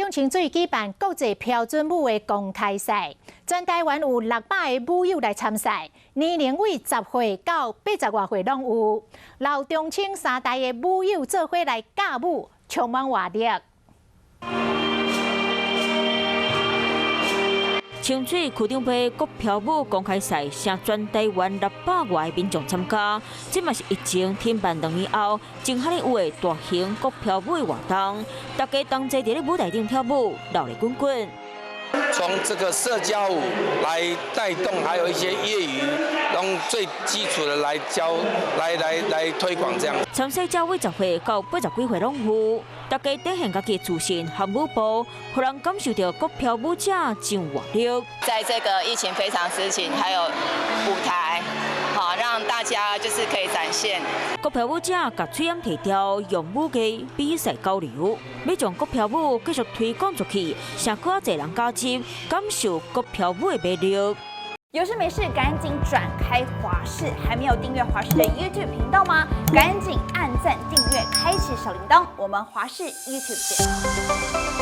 中清水举办国际标准舞的公开赛，全台湾有600个舞友来参赛，年龄为10岁到80多岁拢有。老中青三代的舞友做伙来架舞，充满活力。 清水区长杯国漂舞公开赛，向全台湾600外民众参加。这嘛是疫情停办2年后，真哈哩有的大型国漂舞的活动，大家同齐伫咧舞台顶跳舞，闹热滚滚。 从这个社交舞来带动，还有一些业余，用最基础的来教，来推广这样。参赛者为10岁到80几岁拢有，大家展现家己的自信和舞步，让人感受到国漂舞者真活力。在这个疫情非常时期，还有舞台，好让大家就是可以展现。国漂舞者甲嘴烟提调，用舞艺比赛交流，要将国漂舞继续推广出去，让更多人加入，感受国漂舞的魅力。 有事没事赶紧转开华视，还没有订阅华视的 YouTube 频道吗？赶紧按赞、订阅、开启小铃铛，我们华视 YouTube 见。